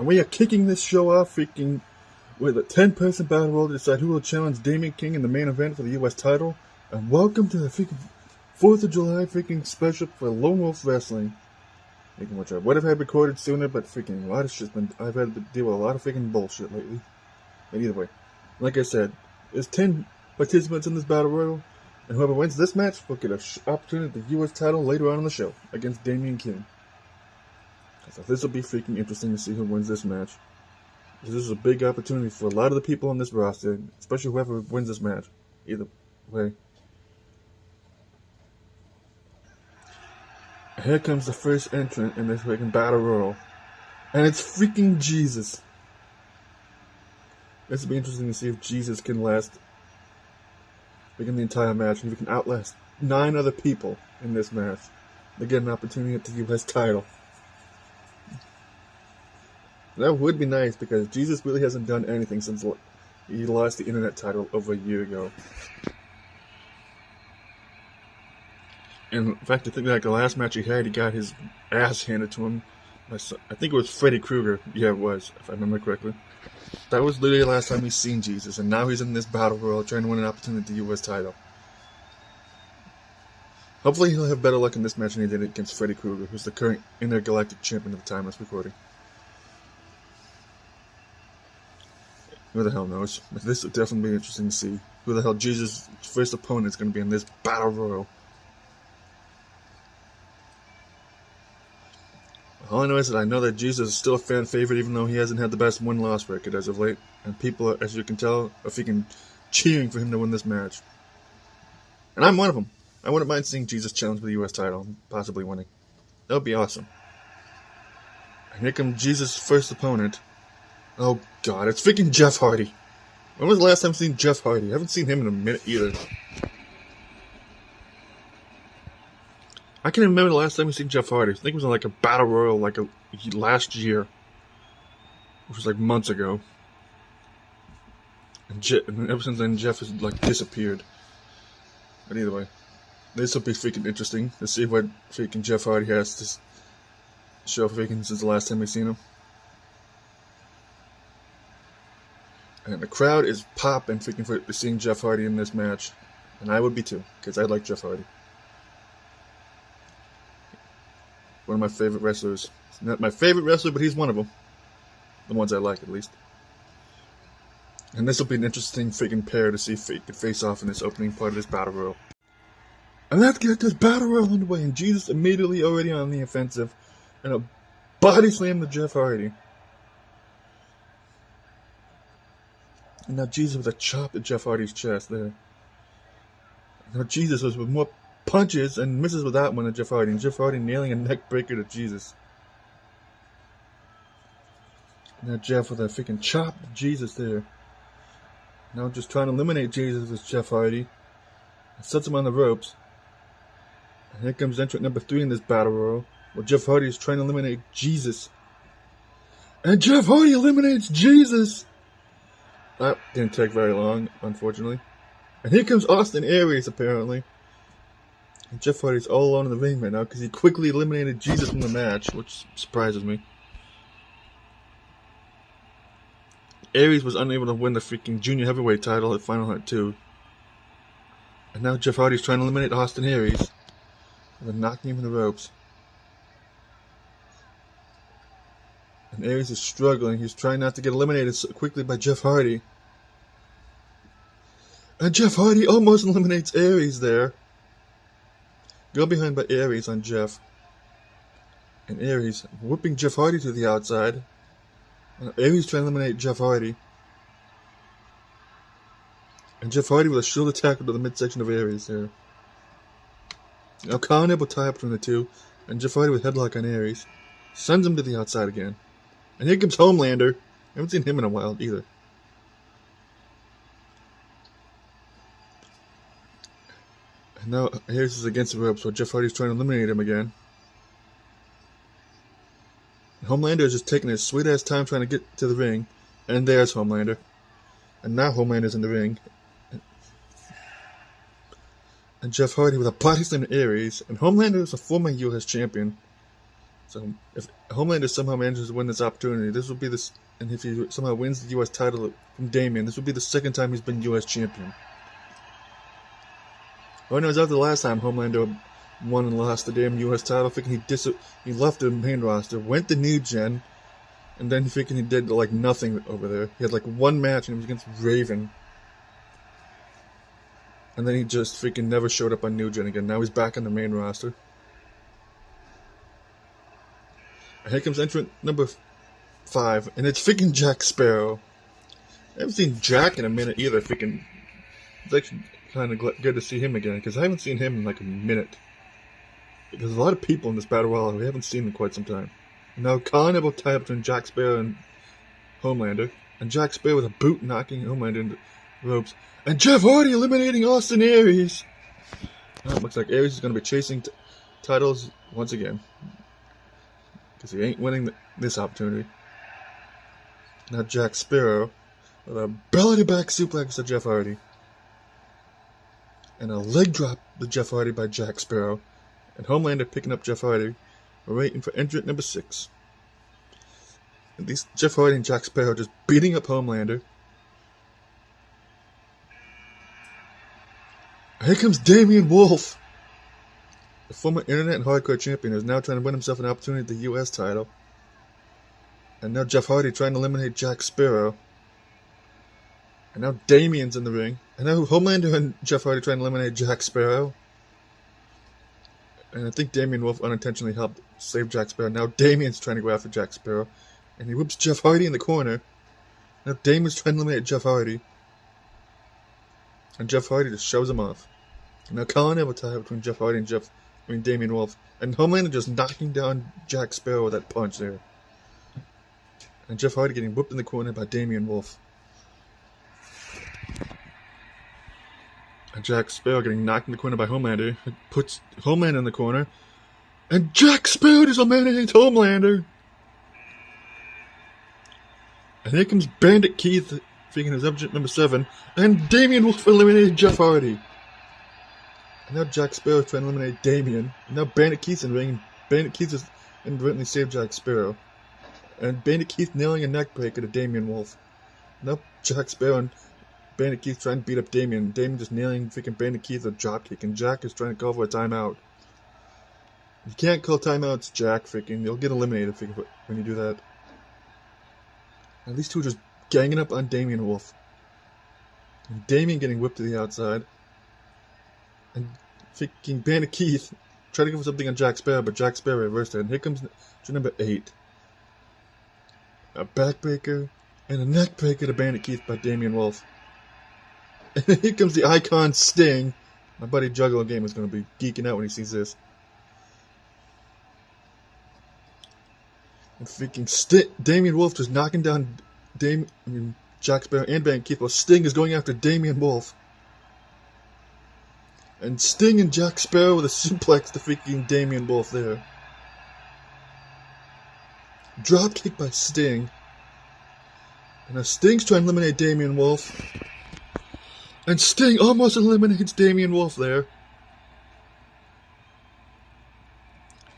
And we are kicking this show off freaking with a 10-person battle royal to decide who will challenge Damien King in the main event for the U.S. title. And welcome to the freaking 4th of July freaking special for Lone Wolf Wrestling. Freaking which I would have had recorded sooner, but freaking a lot of shit's been. I've had to deal with a lot of freaking bullshit lately. But either way, like I said, there's 10 participants in this battle royal, and whoever wins this match will get an opportunity at the U.S. title later on in the show against Damien King. So this will be freaking interesting to see who wins this match. This is a big opportunity for a lot of the people on this roster, especially whoever wins this match. Either way. Here comes the first entrant in this freaking battle royal. And it's freaking Jesus. This will be interesting to see if Jesus can last freaking the entire match, and if he can outlast 9 other people in this match to get an opportunity at the U.S. title. That would be nice, because Jesus really hasn't done anything since he lost the internet title over a year ago. And in fact, I think like the last match he had, he got his ass handed to him. I think it was Freddy Krueger. Yeah, it was, if I remember correctly. That was literally the last time he's seen Jesus, and now he's in this battle royal trying to win an opportunity at the U.S. title. Hopefully he'll have better luck in this match than he did against Freddy Krueger, who's the current intergalactic champion at the time of this recording. Who the hell knows? But this will definitely be interesting to see who the hell Jesus' first opponent is going to be in this battle royal. All I know is that I know that Jesus is still a fan favorite, even though he hasn't had the best win-loss record as of late. And people, as you can tell, are freaking cheering for him to win this match. And I'm one of them. I wouldn't mind seeing Jesus challenge for the U.S. title, possibly winning. That would be awesome. And here comes Jesus' first opponent. Oh god, it's freaking Jeff Hardy. When was the last time I've seen Jeff Hardy? I haven't seen him in a minute either. I can't even remember the last time we seen Jeff Hardy. I think it was in like a battle royal like last year. Which was like months ago. And ever since then Jeff has like disappeared. But either way, this will be freaking interesting to see what freaking Jeff Hardy has to show freaking since the last time we've seen him. And the crowd is popping freaking for seeing Jeff Hardy in this match. And I would be too, because I like Jeff Hardy. One of my favorite wrestlers. He's not my favorite wrestler, but he's one of them. The ones I like, at least. And this will be an interesting freaking pair to see if they can face off in this opening part of this battle royal. And let's get this battle royal underway. And Jesus immediately already on the offensive. And a body slam to Jeff Hardy. And now Jesus with a chop to Jeff Hardy's chest there. Now Jesus was with more punches and misses with that one to Jeff Hardy. And Jeff Hardy nailing a neck breaker to Jesus. Now Jeff with a freaking chop to Jesus there. Now just trying to eliminate Jesus with Jeff Hardy. And sets him on the ropes. And here comes entrant number 3 in this battle royal. Where Jeff Hardy is trying to eliminate Jesus. And Jeff Hardy eliminates Jesus! That didn't take very long, unfortunately. And here comes Austin Aries, apparently. And Jeff Hardy's all alone in the ring right now because he quickly eliminated Jesus from the match, which surprises me. Aries was unable to win the freaking junior heavyweight title at Final Hunt 2. And now Jeff Hardy's trying to eliminate Austin Aries. And then knocking him in the ropes. And Aries is struggling. He's trying not to get eliminated so quickly by Jeff Hardy. And Jeff Hardy almost eliminates Aries there. Go behind by Aries on Jeff. And Aries whipping Jeff Hardy to the outside. And Aries trying to eliminate Jeff Hardy. And Jeff Hardy with a shoulder tackle to the midsection of Aries there. Now Khan able to tie up between the two. And Jeff Hardy with headlock on Aries. Sends him to the outside again. And here comes Homelander. I haven't seen him in a while either. And now Aries is against the ropes, so Jeff Hardy's trying to eliminate him again. And Homelander is just taking his sweet ass time trying to get to the ring. And there's Homelander. And now Homelander's in the ring. And Jeff Hardy with a body slam to Aries. And Homelander is a former U.S. champion. So if Homelander somehow manages to win this opportunity, this will be this, and if he somehow wins the U.S. title from Damian, this will be the second time he's been U.S. champion. Oh no, it was after the last time Homelander won and lost the damn U.S. title, thinking he left the main roster, went to New Gen, and then thinking he did like nothing over there. He had like one match and it was against Raven. And then he just freaking never showed up on New Gen again. Now he's back on the main roster. And here comes entrant number 5, and it's freaking Jack Sparrow. I haven't seen Jack in a minute either. Freaking, it's actually kind of good to see him again, because I haven't seen him in like a minute. Because a lot of people in this battle royale we haven't seen in quite some time. Now Carnival tie up between Jack Sparrow and Homelander, and Jack Sparrow with a boot knocking Homelander into the ropes, and Jeff Hardy eliminating Austin Aries. Now it looks like Aries is going to be chasing titles once again, because he ain't winning this opportunity. Now Jack Sparrow with a belly-to-back suplex to Jeff Hardy, and a leg drop to Jeff Hardy by Jack Sparrow, and Homelander picking up Jeff Hardy. We're waiting for entrant number 6. And these Jeff Hardy and Jack Sparrow just beating up Homelander. Here comes Damian Wolf, the former Internet and Hardcore champion, who's now trying to win himself an opportunity at the U.S. title. And now Jeff Hardy trying to eliminate Jack Sparrow. And now Damian's in the ring. And now Homelander and Jeff Hardy trying to eliminate Jack Sparrow. And I think Damian Wolf unintentionally helped save Jack Sparrow. Now Damian's trying to go after Jack Sparrow. And he whoops Jeff Hardy in the corner. Now Damian's trying to eliminate Jeff Hardy. And Jeff Hardy just shows him off. And now Colin have a tie between Jeff Hardy and Damian Wolf. And Homelander just knocking down Jack Sparrow with that punch there. And Jeff Hardy getting whooped in the corner by Damian Wolf. And Jack Sparrow getting knocked in the corner by Homelander. It puts Homelander in the corner. And Jack Sparrow just eliminates Homelander. And here comes Bandit Keith, figuring his object number 7. And Damian Wolf eliminated Jeff Hardy. And now Jack Sparrow is trying to eliminate Damian. And now Bandit Keith's in the ring. And Bandit Keith has inadvertently saved Jack Sparrow. And Bandit Keith nailing a neckbreaker to Damian Wolf. Now Jack Sparrow and Bandit Keith trying to beat up Damian. Damian just nailing freaking Bandit Keith with a dropkick. And Jack is trying to call for a timeout. You can't call timeouts, Jack. Freaking, you'll get eliminated when you do that. And these two are just ganging up on Damian Wolf. And Damian getting whipped to the outside. And freaking Bandit Keith trying to go for something on Jack Sparrow, but Jack Sparrow reversed it. And here comes to number 8. A backbreaker and a neckbreaker to Bandit Keith by Damian Wolf. And here comes the Icon Sting. My buddy Juggalo Game is going to be geeking out when he sees this. And freaking Damian Wolf just knocking down Jack Sparrow and Bandit Keith while Sting is going after Damian Wolf. And Sting and Jack Sparrow with a suplex to freaking Damian Wolf there. Dropkick by Sting. And now Sting's trying to eliminate Damian Wolf. And Sting almost eliminates Damian Wolf there.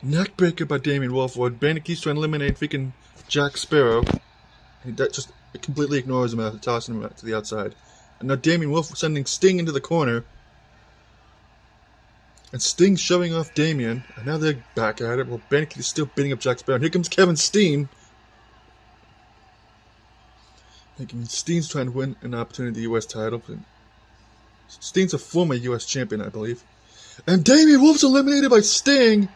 Neckbreaker by Damian Wolf, while Bandit Keith's trying to eliminate freaking Jack Sparrow. And that just completely ignores him after tossing him to the outside. And now Damian Wolf sending Sting into the corner. And Sting's shoving off Damian. And now they're back at it. Well, Bandit Keith is still beating up Jack Sparrow. And here comes Kevin Steen. Steen's trying to win an opportunity at the U.S. title. Steen's a former U.S. champion, I believe. And Damian Wolf's eliminated by Sting.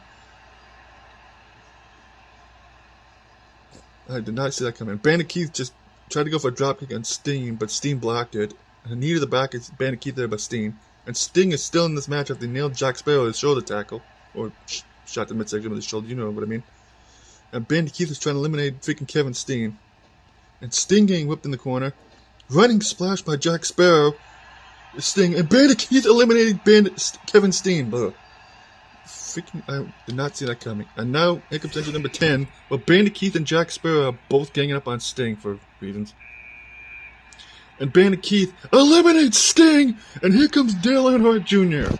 I did not see that coming. Bandit Keith just tried to go for a dropkick on Steen, but Steen blocked it. And a knee to the back is Bandit Keith there by Steen. And Sting is still in this match after he nailed Jack Sparrow with his shoulder tackle. Or shot the midsection with his shoulder, you know what I mean. And Bandit Keith is trying to eliminate freaking Kevin Steen. And Sting getting whipped in the corner. Running splash by Jack Sparrow. Sting. And Bandit Keith eliminating Kevin Steen. Ugh. Freaking, I did not see that coming. And now, here comes entry number 10. Well, Bandit Keith and Jack Sparrow are both ganging up on Sting for reasons. And Bandit Keith eliminates Sting! And here comes Dale Earnhardt Jr.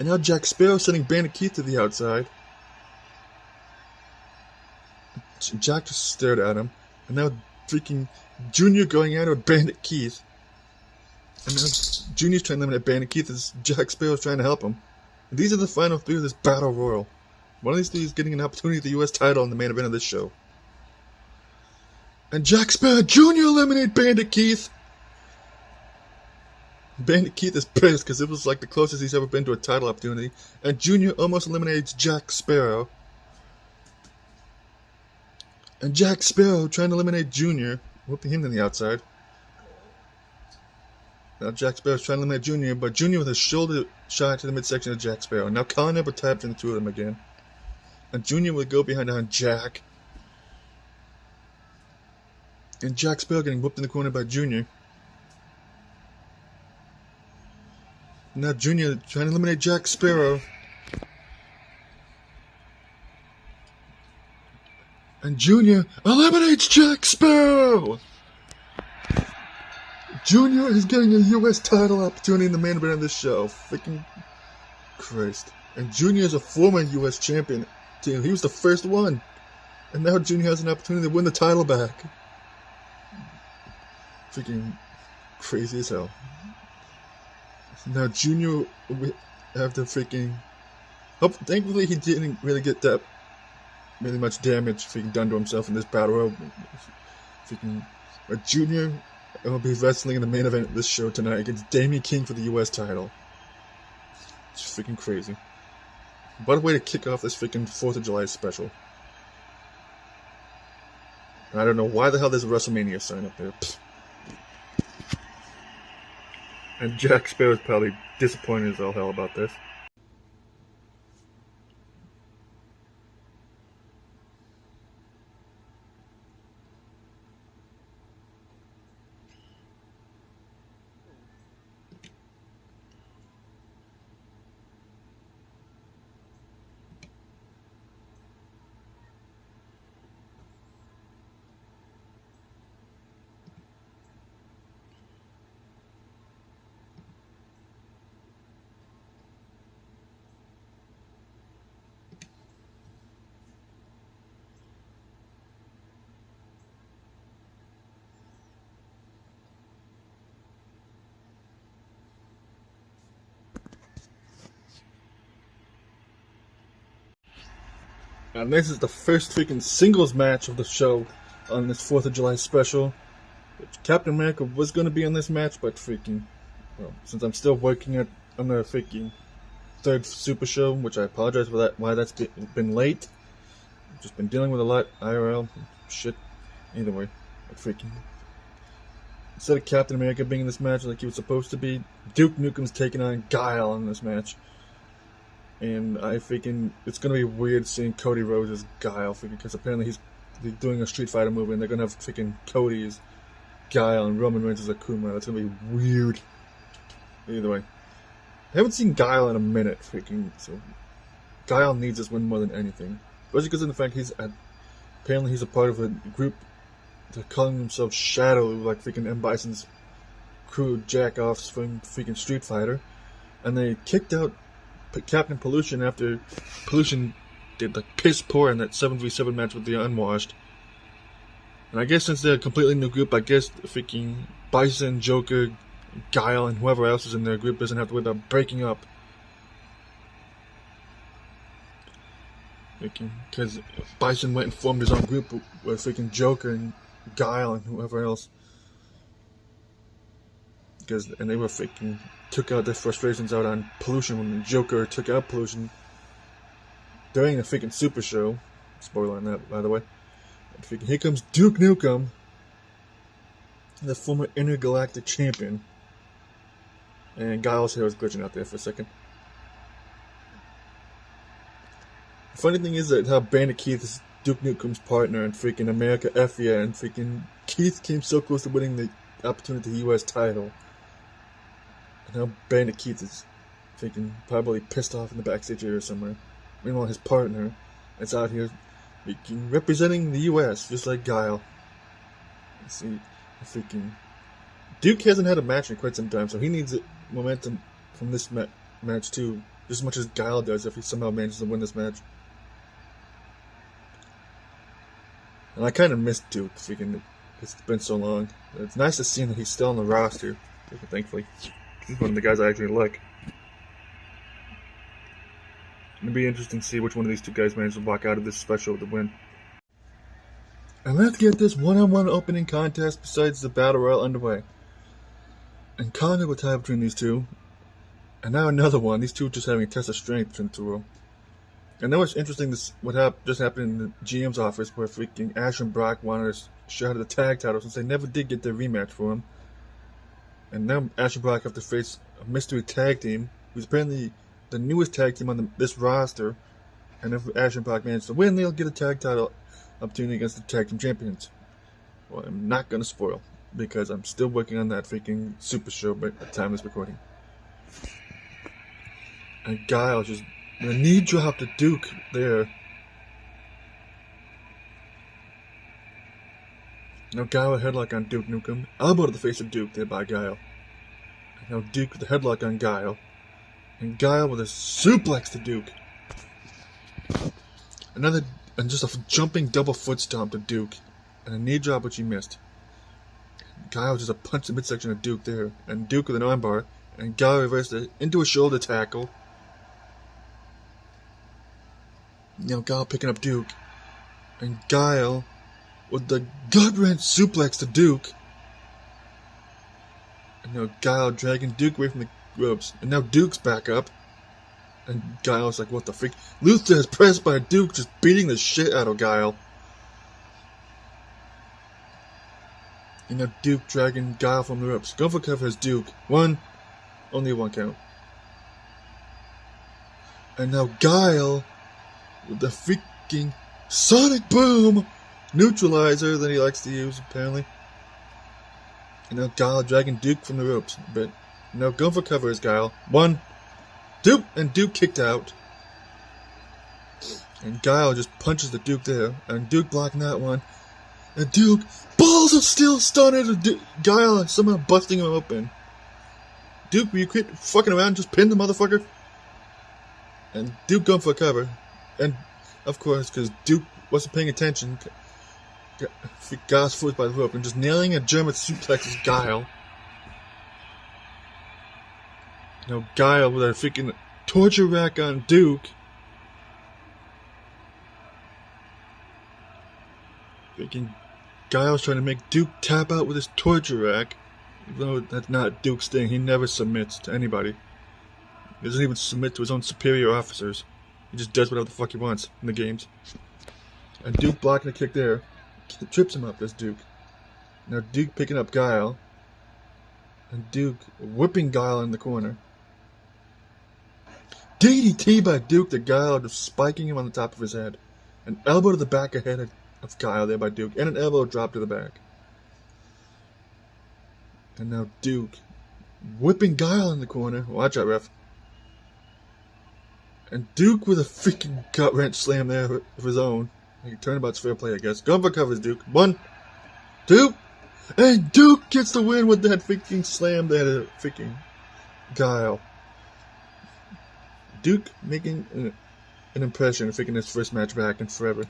And now Jack Sparrow sending Bandit Keith to the outside. Jack just stared at him. And now freaking Junior going at it with Bandit Keith. And now Junior's trying to eliminate Bandit Keith as Jack Sparrow's trying to help him. And these are the final three of this Battle Royal. One of these three is getting an opportunity at the US title in the main event of this show. And Jack Sparrow Jr. eliminated Bandit Keith. Bandit Keith is pissed because it was like the closest he's ever been to a title opportunity. And Junior almost eliminates Jack Sparrow. And Jack Sparrow trying to eliminate Junior, whooping him to the outside. Now Jack Sparrow's trying to eliminate Junior, but Junior with a shoulder shot to the midsection of Jack Sparrow. Now Colin never tapped in the two of them again. And Junior would go behind on Jack. And Jack Sparrow getting whooped in the corner by Junior. Now Junior trying to eliminate Jack Sparrow. And Junior eliminates Jack Sparrow! Junior is getting a US title opportunity in the main event of this show. Freaking Christ. And Junior is a former US champion. He was the first one. And now Junior has an opportunity to win the title back. Freaking crazy as hell. Now Junior after freaking... thankfully he didn't really get that really much damage freaking done to himself in this battle royal. Freaking Junior will be wrestling in the main event of this show tonight against Damien King for the US title. It's freaking crazy. What a way to kick off this freaking 4th of July special. I don't know why the hell there's a WrestleMania sign up there. Pfft. And Jack Sparrow's probably disappointed as all hell about this. And this is the first freaking singles match of the show on this 4th of July special. Captain America was going to be on this match, but freaking, well, since I'm still working on the freaking 3rd Super Show, which I apologize for that, why that's been late. I've just been dealing with a lot, IRL, shit. Either way, freaking. Instead of Captain America being in this match like he was supposed to be, Duke Nukem's taking on Guile in this match. And it's gonna be weird seeing Cody Rhodes as Guile, because apparently he's doing a Street Fighter movie and they're gonna have freaking Cody as Guile and Roman Reigns as Akuma. That's gonna be weird. Either way, I haven't seen Guile in a minute, so Guile needs this win more than anything. Especially because of the fact apparently he's a part of a group that calling themselves Shadow, like freaking M. Bison's crew jack-offs from freaking Street Fighter, and they kicked out Captain Pollution after Pollution did like piss poor in that 7v7 match with the Unwashed. And I guess since they're a completely new group, I guess freaking Bison, Joker, Guile, and whoever else is in their group doesn't have to worry about breaking up. Because Bison went and formed his own group with freaking Joker and Guile and whoever else. And they were freaking took out their frustrations out on Pollution when the Joker took out Pollution during the freaking Super Show. Spoiler on that, by the way. And here comes Duke Nukem, the former intergalactic champion. And Guile's hair was glitching out there for a second. The funny thing is that how Bandit Keith is Duke Nukem's partner and freaking America F yeah, and freaking Keith came so close to winning the opportunity to the US title. And now Bandit Keith is freaking probably pissed off in the backstage area somewhere. Meanwhile, his partner is out here representing the US, just like Guile. See, freaking Duke hasn't had a match in quite some time, so he needs momentum from this match too. just as much as Guile does if he somehow manages to win this match. And I kind of miss Duke, freaking. It's been so long. It's nice to see that he's still on the roster, thankfully. He's one of the guys I actually like. It'll be interesting to see which one of these two guys manages to walk out of this special with the win. And let's get this one-on-one opening contest besides the Battle Royal underway. And Connor will tie between these two. And now another one. These two just having a test of strength between the two. And then what's interesting, just happened in the GM's office where freaking Ash and Brock wanted to show the tag title since they never did get their rematch for him. And now Ash and Brock have to face a mystery tag team who's apparently the newest tag team on this roster. And if Ash and Brock manage to win, they'll get a tag title opportunity against the tag team champions. Well, I'm not going to spoil because I'm still working on that freaking super show at the time of this recording. And Guile just a knee drop to Duke there. Now Guile with a headlock on Duke Nukem. Elbow to the face of Duke there by Guile. And now Duke with the headlock on Guile. And Guile with a suplex to Duke. And just a jumping double foot stomp to Duke. And a knee drop which he missed. Guile just a punch in the midsection of Duke there. And Duke with an armbar. And Guile reversed it into a shoulder tackle. Now Guile picking up Duke. And Guile with the gut-wrench suplex to Duke. And now Guile dragging Duke away from the ropes. And now Duke's back up. And Guile's like, what the freak? Luther is pressed by Duke, just beating the shit out of Guile. And now Duke dragging Guile from the ropes. Going for cover is Duke. Only one count. And now Guile with the freaking Sonic Boom neutralizer that he likes to use, apparently. And now Guile dragging Duke from the ropes. But now going for cover is Guile. Duke, and Duke kicked out. And Guile just punches the Duke there. And Duke blocking that one. And Duke, balls of steel stunner to Guile somehow busting him open. Duke, will you quit fucking around and just pin the motherfucker? And Duke going for a cover. And, of course, because Duke wasn't paying attention, Guile's foot by the rope and just nailing a German suplex is Guile. Now Guile with a freaking torture rack on Duke. Freaking Guile's trying to make Duke tap out with his torture rack. Even though that's not Duke's thing, he never submits to anybody. He doesn't even submit to his own superior officers. He just does whatever the fuck he wants in the games. And Duke blocking a kick there. Trips him up, that's Duke. Now Duke picking up Guile. And Duke whipping Guile in the corner. DDT by Duke to Guile, just spiking him on the top of his head. An elbow to the back of head of Guile there by Duke. And an elbow drop to the back. And now Duke whipping Guile in the corner. Watch out, ref. And Duke with a freaking gut wrench slam there of his own. Turnabout's fair play, I guess. Going for covers, Duke. 1, 2, and Duke gets the win with that freaking slam there, freaking Guile. Duke making an impression of freaking his first match back in forever.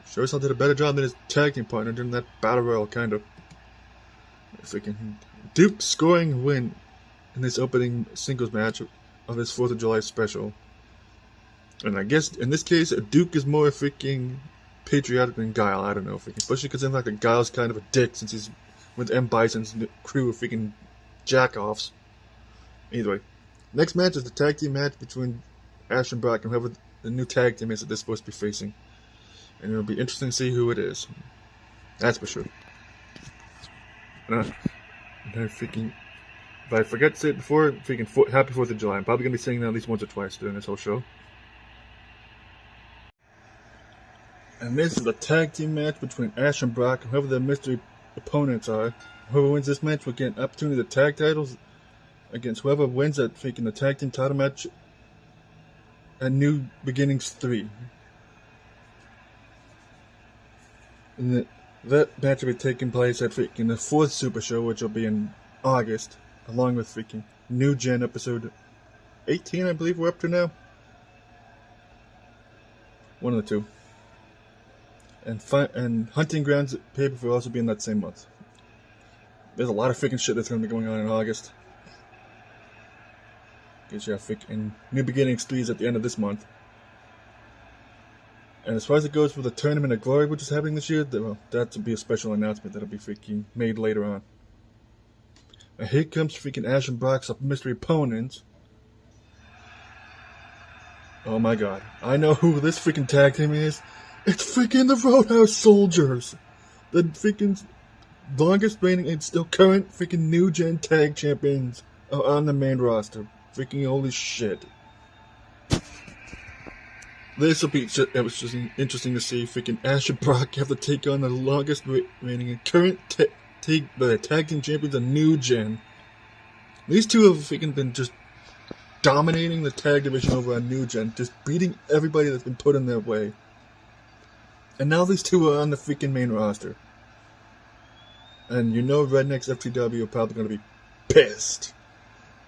Sure as hell did a better job than his tag team partner during that battle royal, kind of. Freaking Duke scoring a win in this opening singles match of his 4th of July special. And I guess in this case, Duke is more freaking patriotic than Guile. I don't know, freaking, especially because like the Guile's kind of a dick since he's with M. Bison's crew of freaking jack-offs. Either way, next match is the tag team match between Ash and Brock and whoever the new tag team is that they're supposed to be facing. And it'll be interesting to see who it is. That's for sure. And freaking, if I forget to say it before, freaking happy 4th of July. I'm probably going to be saying that at least once or twice during this whole show. And this is a tag team match between Ash and Brock, whoever their mystery opponents are. Whoever wins this match will get an opportunity to tag titles against whoever wins that freaking the tag team title match at New Beginnings 3. And that match will be taking place at freaking the 4th Super Show, which will be in August, along with freaking New Gen episode 18, I believe we're up to now. One of the two. And Hunting Grounds pay-per-view will also be in that same month. There's a lot of freaking shit that's going to be going on in August. Because you have freaking New Beginnings 3 at the end of this month. And as far as it goes for the Tournament of Glory, which is happening this year, well, that'll be a special announcement that'll be freaking made later on. And here comes freaking Ash and Brock's mystery opponents. Oh my god. I know who this freaking tag team is. It's freaking the Roadhouse Soldiers. The freaking longest reigning and still current freaking new gen tag champions are on the main roster. Freaking holy shit. This will be, it was just interesting to see freaking Ash and Brock have to take on the longest reigning and current tag team champions of new gen. These two have freaking been just dominating the tag division over on new gen, just beating everybody that's been put in their way. And now these two are on the freaking main roster. And you know Rednecks FTW are probably going to be pissed.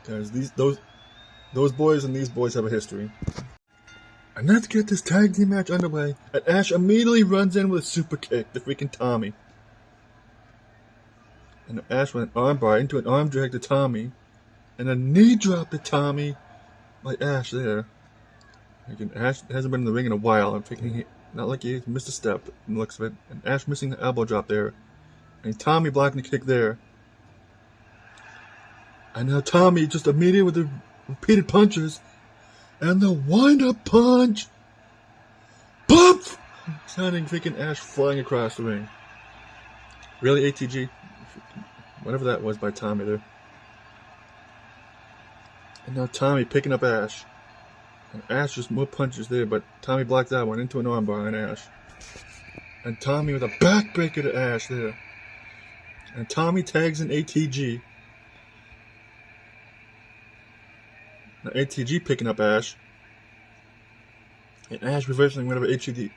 Because those boys and these boys have a history. And let's get this tag team match underway. And Ash immediately runs in with a super kick to freaking Tommy. And Ash went an armbar into an arm drag to Tommy. And a knee drop to Tommy by Ash there. Again, Ash hasn't been in the ring in a while. I'm thinking, not like he missed a step in the looks of it. And Ash missing the elbow drop there. And Tommy blocking the kick there. And now Tommy just immediately with the repeated punches. And the wind-up punch. Bump! Sending freaking Ash flying across the ring. Really, ATG? Whatever that was by Tommy there. And now Tommy picking up Ash. And Ash just more punches there, but Tommy blocked that one into an armbar on Ash. And Tommy with a backbreaker to Ash there. And Tommy tags in ATG. Now ATG picking up Ash. And Ash reversing whenever ATG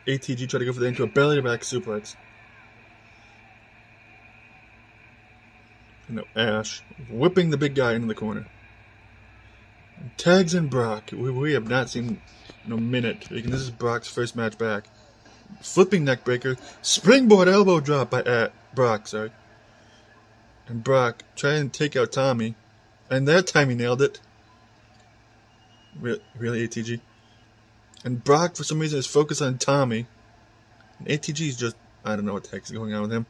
tried to go for the into a belly-to-back suplex. And now Ash whipping the big guy into the corner. And tags in Brock. We have not seen in a minute. This is Brock's first match back. Flipping neckbreaker. Springboard elbow drop by Brock, sorry. And Brock trying to take out Tommy. And that time he nailed it. Really, ATG? And Brock, for some reason, is focused on Tommy. And ATG is just, I don't know what the heck's going on with him.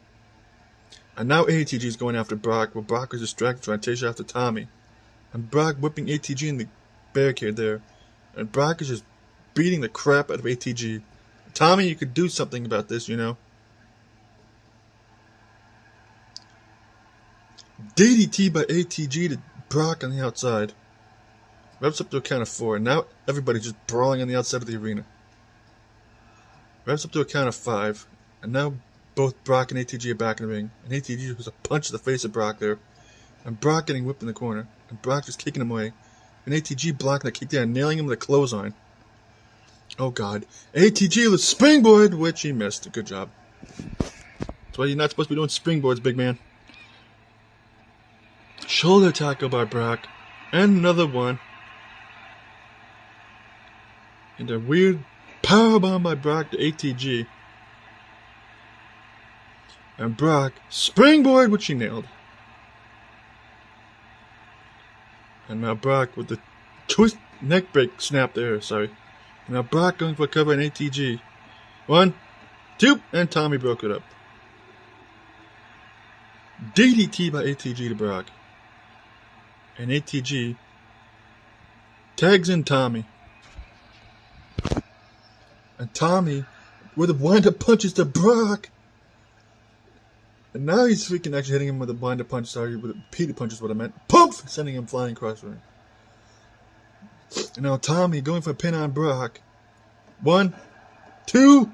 And now ATG is going after Brock, where Brock is distracted trying to chase after Tommy. And Brock whipping ATG in the barricade there. And Brock is just beating the crap out of ATG. Tommy, you could do something about this, you know. DDT by ATG to Brock on the outside. Reps up to a count of 4, and now everybody's just brawling on the outside of the arena. Reps up to a count of 5, and now both Brock and ATG are back in the ring. And ATG was a punch to the face of Brock there. And Brock getting whipped in the corner. And Brock just kicking him away. And ATG blocking the kick there, nailing him with a clothesline. Oh god. ATG with springboard, which he missed. Good job. That's why you're not supposed to be doing springboards, big man. Shoulder tackle by Brock. And another one. And a weird powerbomb by Brock to ATG. And Brock, springboard, which he nailed. And now Brock with the twist neck break snap there, sorry. And now Brock going for a cover in ATG. 1, 2, and Tommy broke it up. DDT by ATG to Brock. And ATG tags in Tommy. And Tommy with the wind-up punches to Brock. And now he's freaking actually hitting him with a wind-up punch. Sorry, with a repeated punch is what I meant. Pump! Sending him flying across the ring. And now Tommy going for a pin on Brock. 1, 2,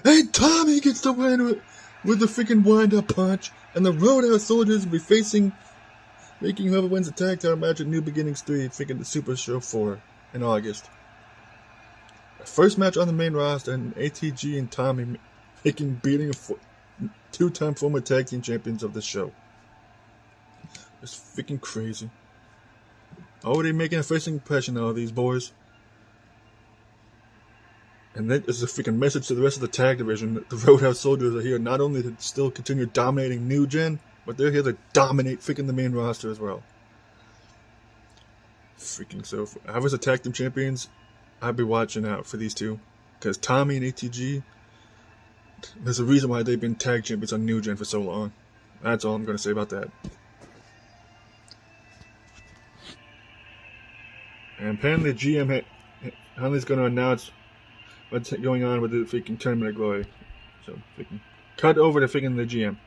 and Tommy gets the win with the freaking wind-up punch. And the Roadhouse Soldiers will be facing, making whoever wins the tag title match at New Beginnings 3, freaking the Super Show 4 in August. First match on the main roster, and ATG and Tommy beating a two-time former tag team champions of the show. It's freaking crazy. Already making a first impression of these boys. And that is a freaking message to the rest of the tag division that the Roadhouse Soldiers are here not only to still continue dominating New Gen, but they're here to dominate freaking the main roster as well. Freaking so. If I was a tag team champions, I'd be watching out for these two. Because Tommy and ATG, there's a reason why they've been tag champions on New Gen for so long. That's all I'm going to say about that. And apparently GM Huntley's going to announce what's going on with the freaking Tournament of Glory. So, freaking cut over to freaking the GM.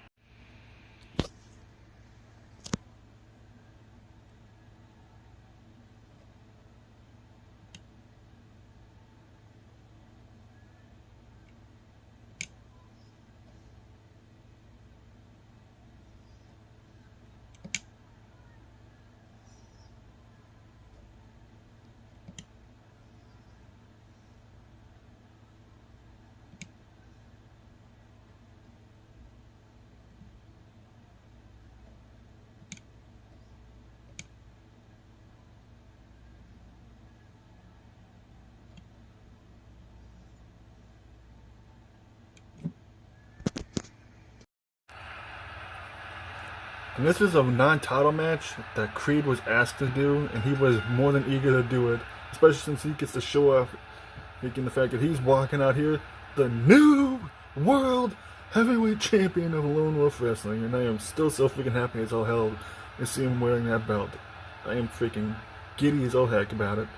And this is a non-title match that Creed was asked to do, and he was more than eager to do it, especially since he gets to show off the fact that he's walking out here the new World Heavyweight Champion of Lone Wolf Wrestling, and I am still so freaking happy as all hell to see him wearing that belt. I am freaking giddy as all heck about it.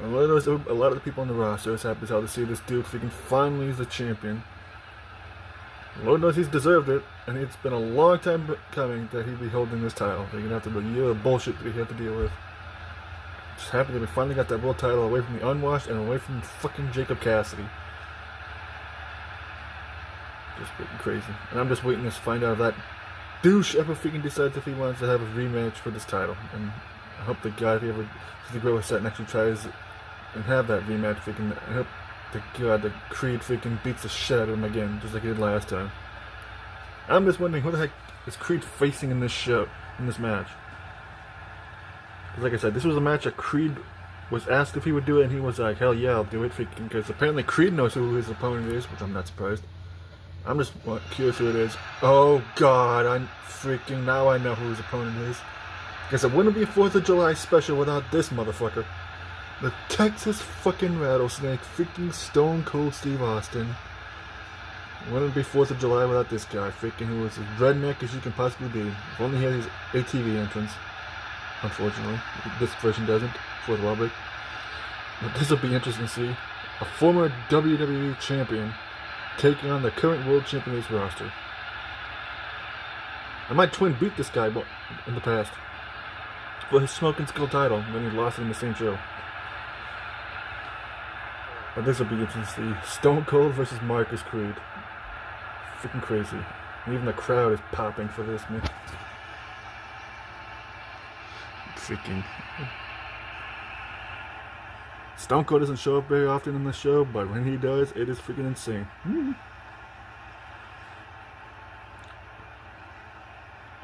A lot of the people on the roster is happy as hell to see this dude freaking finally is the champion. Lord knows he's deserved it, and it's been a long time coming that he'd be holding this title. They're gonna have to be a year of bullshit that we have to deal with. Just happy that we finally got that world title away from the Unwashed and away from fucking Jacob Cassidy. Just freaking crazy. And I'm just waiting to find out if that douche ever freaking decides if he wants to have a rematch for this title. And I hope the guy, if he ever sees the grow a set and actually tries and have that rematch, freaking. I hope the God, the Creed freaking beats the shit out of him again, just like he did last time. I'm just wondering, who the heck is Creed facing in this show, in this match? Because like I said, this was a match that Creed was asked if he would do it, and he was like, hell yeah, I'll do it, freaking, because apparently Creed knows who his opponent is, which I'm not surprised. I'm just curious who it is. Oh God, now I know who his opponent is. Because it wouldn't be a 4th of July special without this motherfucker. The Texas fucking Rattlesnake, freaking Stone Cold Steve Austin. It wouldn't be 4th of July without this guy, freaking who is as redneck as you can possibly be. If only he had his ATV entrance. Unfortunately, this version doesn't, for the Wellbreak. But this will be interesting to see. A former WWE champion taking on the current world champion of this roster. And my twin beat this guy in the past for his Smoking Skull title when he lost it in the same show. But this will be interesting to see. Stone Cold versus Marcus Creed. Freaking crazy. And even the crowd is popping for this, man. Freaking. Stone Cold doesn't show up very often in the show, but when he does, it is freaking insane. And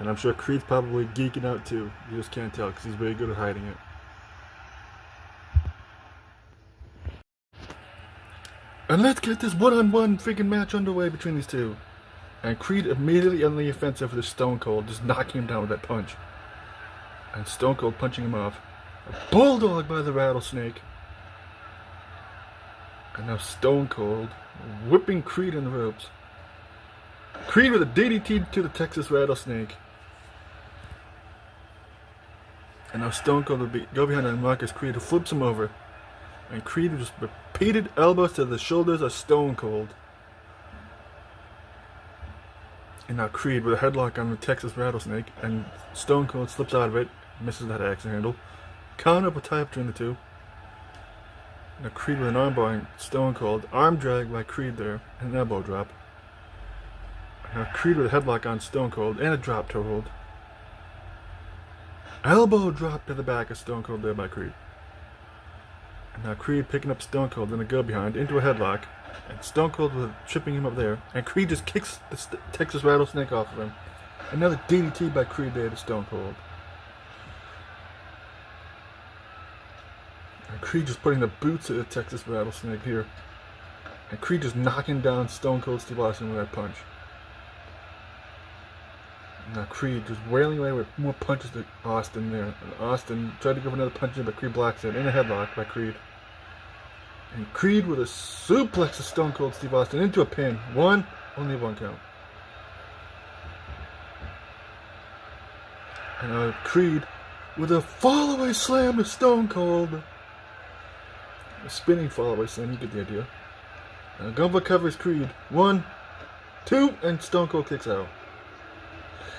I'm sure Creed's probably geeking out too. You just can't tell because he's very good at hiding it. And let's get this one-on-one freaking match underway between these two. And Creed immediately on the offensive for the Stone Cold, just knocking him down with that punch. And Stone Cold punching him off. A bulldog by the Rattlesnake. And now Stone Cold whipping Creed in the ropes. Creed with a DDT to the Texas Rattlesnake. And now Stone Cold will go behind on Marcus Creed, who flips him over. And Creed with just repeated elbows to the shoulders of Stone Cold. And now Creed with a headlock on the Texas Rattlesnake. And Stone Cold slips out of it, misses that axe handle. Counter up a tie up between the two. Now Creed with an armbar on Stone Cold. Arm drag by Creed there. And an elbow drop. Now Creed with a headlock on Stone Cold and a drop toe hold. Elbow drop to the back of Stone Cold there by Creed. And now Creed picking up Stone Cold in a go behind into a headlock. And Stone Cold was tripping him up there. And Creed just kicks the Texas Rattlesnake off of him. Another DDT by Creed there to Stone Cold. Creed just putting the boots of the Texas Rattlesnake here. And Creed just knocking down Stone Cold Steve Austin with that punch. Now Creed just wailing away with more punches to Austin there. And Austin tried to give another punch in, but Creed blocks it. In a headlock by Creed. And Creed with a suplex of Stone Cold Steve Austin into a pin. Only one count. And Creed with a fall-away slam to Stone Cold. A spinning fall-away slam, you get the idea. And Gumbo covers Creed. 1, 2, and Stone Cold kicks out.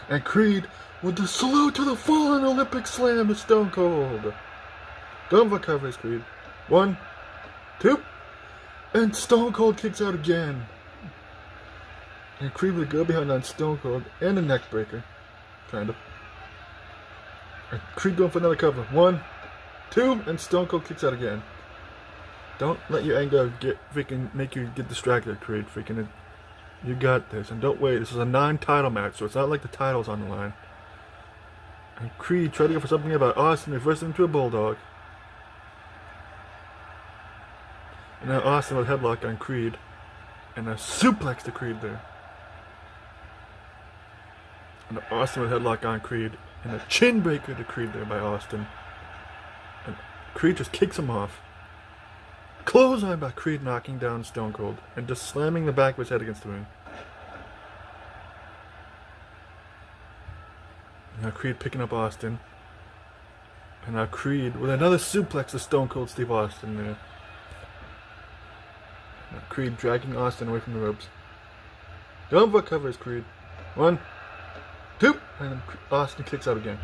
And Creed with the salute to the fallen Olympic slam to Stone Cold. Gumbo covers Creed. 1, 2, and Stone Cold kicks out again. And Creed with a go behind on Stone Cold and a neck breaker. Kind of. And Creed going for another cover. 1, 2, and Stone Cold kicks out again. Don't let your anger make you get distracted, Creed. You got this. And don't wait. This is a non-title match, so it's not like the title's on the line. And Creed tried to go for something about Austin, reversed into a bulldog. And now Austin with a headlock on Creed. And a suplex to Creed there. And Austin with a headlock on Creed. And a chin breaker to Creed there by Austin. And Creed just kicks him off. Clothesline by Creed knocking down Stone Cold. And just slamming the back of his head against the ring. Now Creed picking up Austin. And now Creed with another suplex to Stone Cold Steve Austin there. Now Creed dragging Austin away from the ropes. Gumbo covers Creed. 1, 2, and then Austin kicks out again.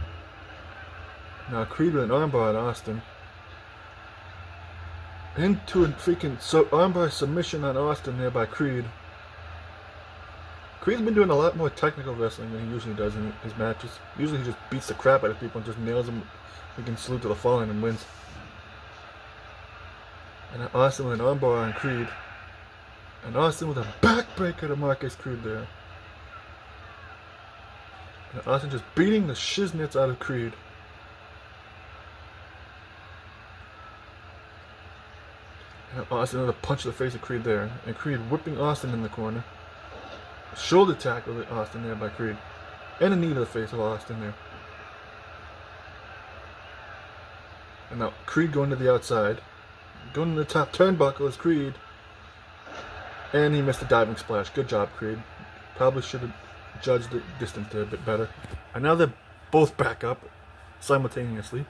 Now Creed with an armbar on Austin. Into a freaking armbar submission on Austin there by Creed. Creed's been doing a lot more technical wrestling than he usually does in his matches. Usually he just beats the crap out of people and just nails them. He can salute to the fallen and wins. And Austin with an armbar on Creed. And Austin with a backbreaker to Marcus Creed there. And Austin just beating the shiznits out of Creed. And Austin with a punch to the face of Creed there. And Creed whipping Austin in the corner. A shoulder tackle to Austin there by Creed. And a knee to the face of Austin there. And now Creed going to the outside. Going to the top turnbuckle is Creed. And he missed a diving splash. Good job, Creed. Probably should have judged the distance there a bit better. And now they're both back up simultaneously.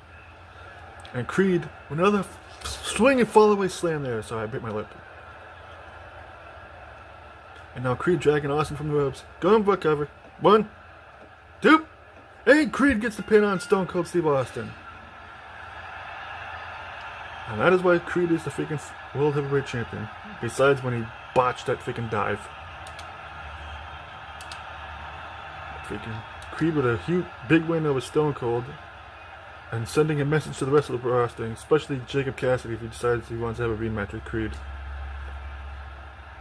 And Creed with another swinging fall-away slam there. Sorry, I bit my lip. And now Creed dragging Austin from the ropes. Going for a cover. 1, 2, and Creed gets the pin on Stone Cold Steve Austin. And that is why Creed is the freaking World Heavyweight Champion. Besides when he botched that freaking dive. Freaking Creed with a huge, big win over Stone Cold. And sending a message to the rest of the roster, especially Jacob Cassidy if he decides he wants to have a rematch with Creed.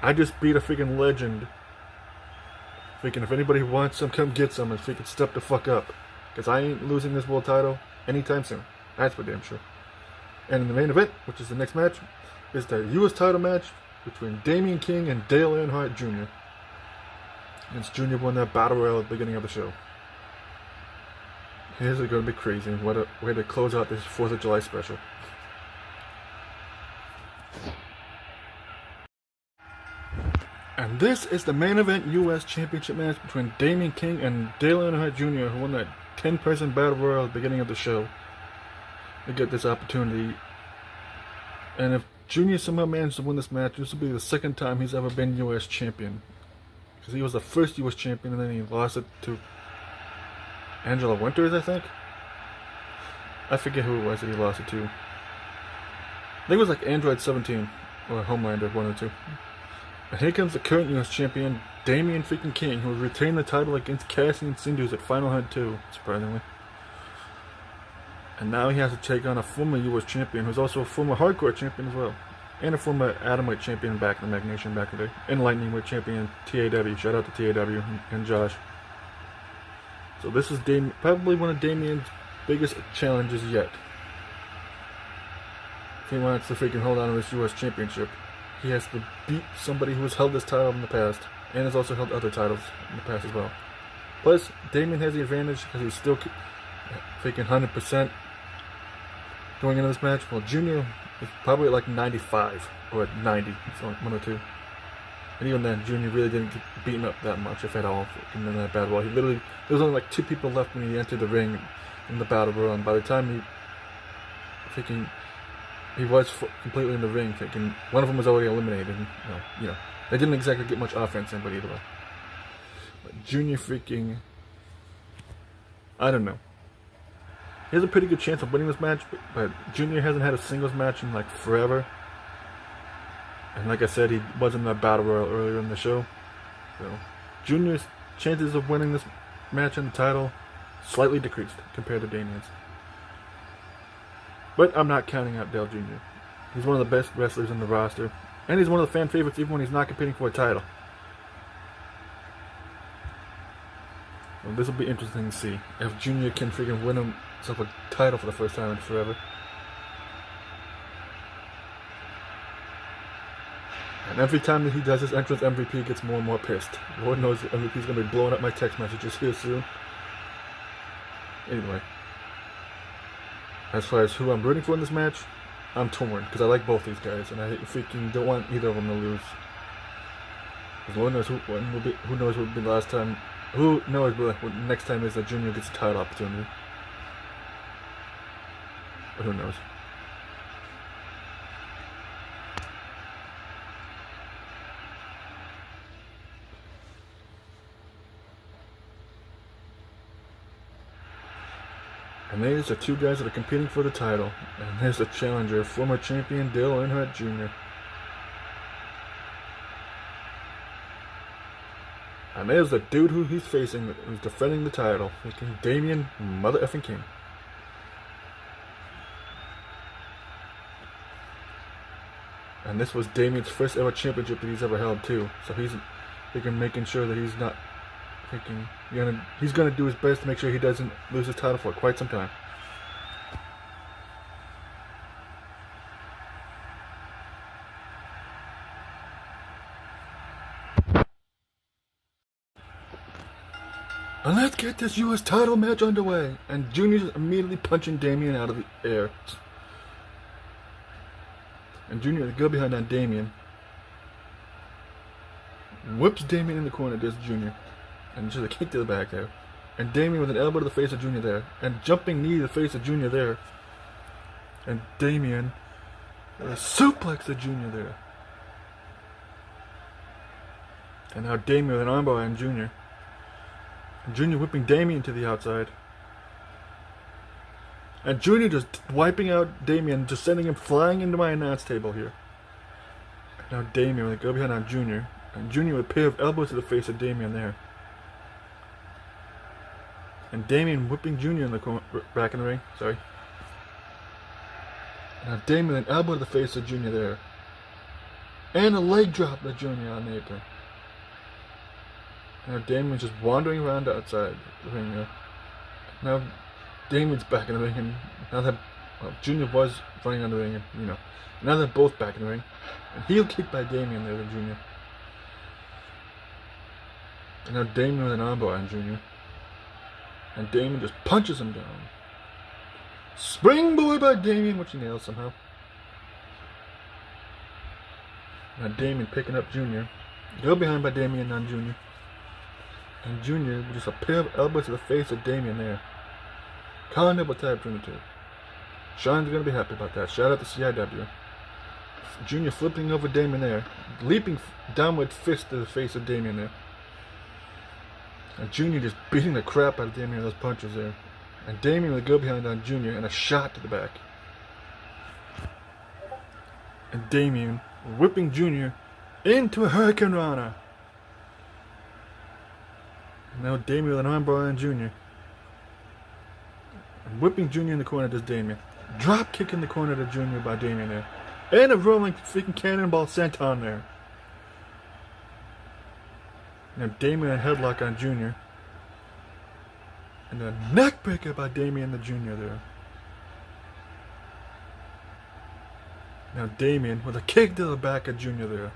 I just beat a freaking legend. Freaking if anybody wants some, come get some and freaking step the fuck up. Because I ain't losing this world title anytime soon. That's for damn sure. And in the main event, which is the next match, is the U.S. title match between Damian King and Dale Earnhardt Jr. Since Jr. won that battle royal at the beginning of the show. Here's going to be crazy. What a way to close out this 4th of July special. And this is the main event U.S. Championship match between Damian King and Dale Earnhardt Jr., who won that 10-person battle royal at the beginning of the show. To get this opportunity. And if Jr. somehow managed to win this match, this will be the second time he's ever been U.S. champion. Because he was the first U.S. champion and then he lost it to Angela Winters, I think. I forget who it was that he lost it to. I think it was like Android 17 or Homelander, one or two. And here comes the current U.S. champion, Damian freaking King, who retained the title against Cassidy and Sindus at Final Hunt 2, surprisingly. And now he has to take on a former U.S. champion, who's also a former hardcore champion as well. And a former Atomweight champion back in the Mag Nation back in the day. And Lightning Weight champion, TAW. Shout out to TAW and Josh. So this is probably one of Damian's biggest challenges yet. he wants to freaking hold on to his U.S. championship, he has to beat somebody who has held this title in the past and has also held other titles in the past as well. Plus, Damien has the advantage because he's still freaking 100% going into this match. Well, Junior is probably at like 95 or at 90, so one or two. And even then, Junior really didn't get beaten up that much, if at all, in that battle royal. There was only like 2 people left when he entered the ring in the battle royal, and by the time he was completely in the ring, one of them was already eliminated. And, they didn't exactly get much offense in, but either way. But Junior I don't know. He has a pretty good chance of winning this match, but Junior hasn't had a singles match in like forever. And like I said, he was in that battle royal earlier in the show. So Junior's chances of winning this match and the title slightly decreased compared to Damien's. But I'm not counting out Dale Jr. He's one of the best wrestlers in the roster. And he's one of the fan favorites even when he's not competing for a title. Well, this will be interesting to see if Junior can freaking win himself a title for the first time in forever. And every time that he does his entrance, MVP gets more and more pissed. Lord knows MVP's going to be blowing up my text messages here soon. Anyway. As far as who I'm rooting for in this match, I'm torn. Because I like both these guys. And I freaking don't want either of them to lose. Because Lord knows who knows what will be the last time. Who knows what next time is that Junior gets a title opportunity. But who knows. And there's the 2 guys that are competing for the title. And there's the challenger, former champion Dale Earnhardt Jr. And there's the dude who he's facing, who's defending the title, freaking Damien Mother effing King. And this was Damien's first ever championship that he's ever held too. So he's making sure that he's not he's gonna do his best to make sure he doesn't lose his title for quite some time. And let's get this U.S. title match underway. And Junior's immediately punching Damien out of the air. And Junior to go behind on Damien. Whips Damien in the corner, does Junior. And just a kick to the back there. And Damien with an elbow to the face of Junior there. And jumping knee to the face of Junior there. And Damien with a suplex to Junior there. And now Damien with an armbar on Junior. And Junior whipping Damien to the outside. And Junior just wiping out Damien, just sending him flying into my announce table here. And now Damien with a go behind on Junior. And Junior with a pair of elbows to the face of Damien there. And Damien whipping Junior in the corner, back in the ring. Sorry. And now Damien with an elbow to the face of Junior there. And a leg drop to Junior on the apron. Now Damien's just wandering around outside the ring there. Now Damien's back in the ring, and now that Junior was running on the ring, and now they're both back in the ring. And heel kick by Damien there to Junior. And now Damien with an armbar on Junior. And Damien just punches him down. Springboard by Damien, which he nails somehow. Now Damien picking up Junior. Go behind by Damien on Junior. And Junior with just a pair of elbows to the face of Damien there. Collar nibble tag between the two. Sean's gonna be happy about that. Shout out to CIW. Junior flipping over Damien there. Leaping downward fist to the face of Damien there. And Junior just beating the crap out of Damien with those punches there. And Damien with a go behind on Junior and a shot to the back. And Damien whipping Junior into a Hurricane Rana. And now Damien with an armbar on Junior. And whipping Junior in the corner does Damien. Drop kick in the corner to Junior by Damien there. And a rolling freaking cannonball senton there. Now Damien a headlock on Junior. And a neck breaker by Damien the Junior there. Now Damien with a kick to the back of Junior there.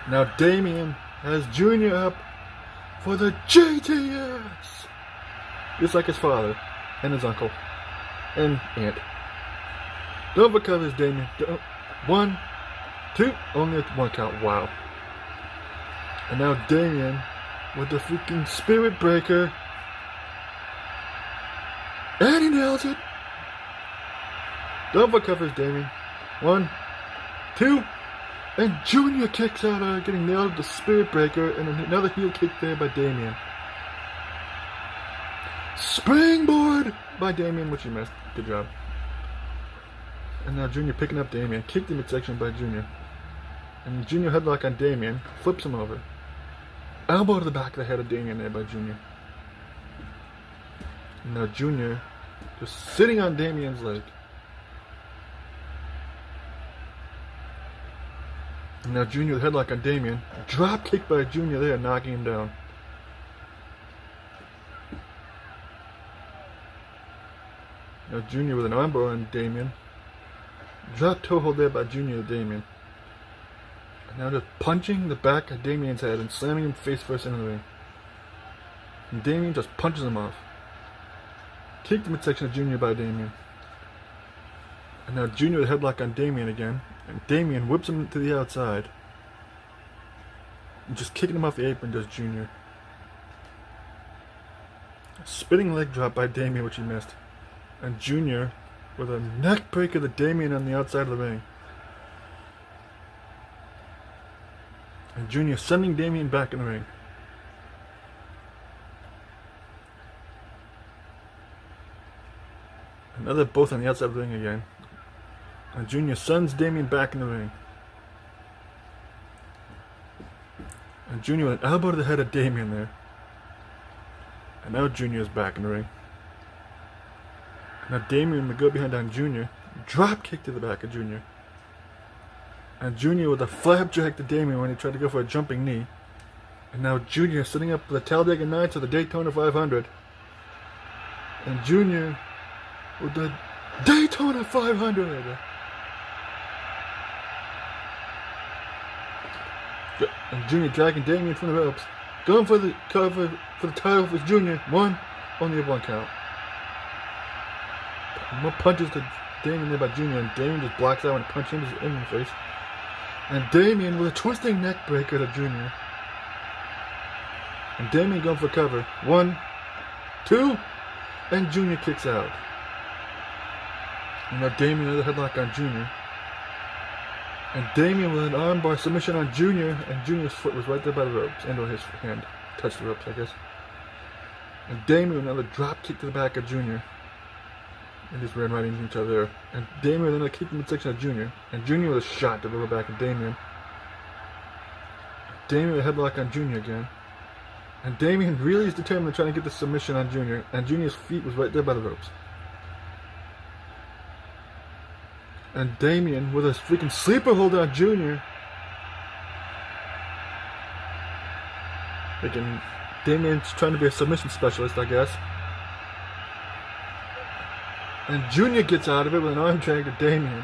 Now Damien has Junior up for the GTS. Just like his father and his uncle and aunt. Double covers Damien. 1, 2, only a 1 count. Wow. And now Damien with the freaking Spirit Breaker. And he nails it. Double covers Damien. 1, 2, and Junior kicks out, getting nailed with the Spirit Breaker, and another heel kick there by Damien. Springboard by Damien, which he missed. Good job. And now Junior picking up Damien. Kicked in midsection by Junior. And Junior headlock on Damien. Flips him over. Elbow to the back of the head of Damien there by Junior. And now Junior just sitting on Damien's leg. And now Junior with headlock on Damien. Drop kick by Junior there, knocking him down. Now Junior with an armbar on Damien. Drop toe hold there by Junior to Damien. And now just punching the back of Damien's head and slamming him face first into the ring. And Damien just punches him off. Kick the midsection of Junior by Damien. And now Junior with a headlock on Damien again. And Damien whips him to the outside. And just kicking him off the apron does Junior. A spinning leg drop by Damien, which he missed. And Junior with a neck breaker to Damien on the outside of the ring. And Junior sending Damien back in the ring. And now they're both on the outside of the ring again. And Junior sends Damien back in the ring. And Junior with an elbow to the head of Damien there. And now Junior is back in the ring. Now Damien with the go behind on Junior. Drop kick to the back of Junior. And Junior with a flapjack to Damien when he tried to go for a jumping knee. And now Junior sitting up for the Talladega Nights of the Daytona 500. And Junior with the Daytona 500. And Junior dragging Damien from the ropes. Going for the cover for the title with Junior. 1, only a 1 count. More punches to Damien there by Junior, and Damien just blocks out when a punch him in the face. And Damien with a twisting neck breaker to Junior. And Damien going for cover. 1, 2, and Junior kicks out. And now Damien with a headlock on Junior. And Damien with an armbar submission on Junior, and Junior's foot was right there by the ropes, and his hand touched the ropes, I guess. And Damien with another drop kick to the back of Junior. And just ran right into each other. And Damien with another kick in the midsection of Junior. And Junior with a shot to the lower back of Damien. Damien with a headlock on Junior again. And Damien really is determined to try to get the submission on Junior. And Junior's feet was right there by the ropes. And Damien with a freaking sleeper hold on Junior. Thinking Damien's trying to be a submission specialist, I guess. And Junior gets out of it with an arm drag to Damien.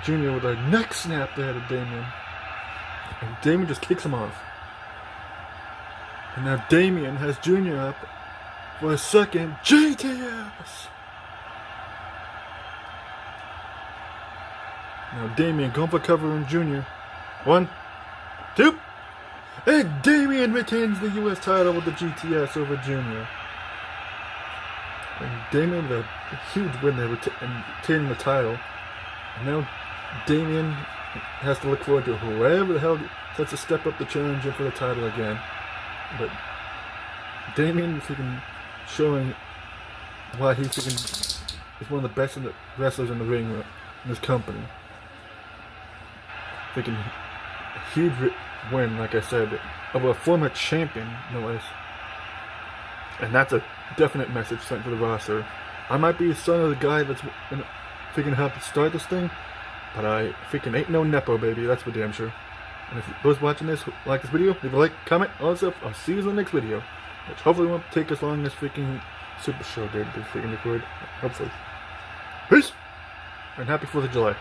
Junior with a neck snap there to Damien. And Damien just kicks him off. And now Damien has Junior up for a second GTS. Now Damien going for cover on Junior. 1, 2. And Damien retains the US title with the GTS over Junior. And Damien with a huge win there, retaining the title. And now Damien has to look forward to whoever the hell sets to step up the challenger for the title again. But Damien freaking showing why he freaking is one of the best wrestlers in the ring in this company. Freaking a huge win, like I said, over a former champion, no less. And that's a definite message sent to the roster. I might be the son of the guy that's freaking helped start this thing, but I freaking ain't no nepo, baby. That's for damn sure. And if those watching this like this video, leave a like, comment, all that stuff. I'll see you in the next video, which hopefully won't take as long as freaking Super show date to freaking record. Hopefully. Peace! And happy 4th of July.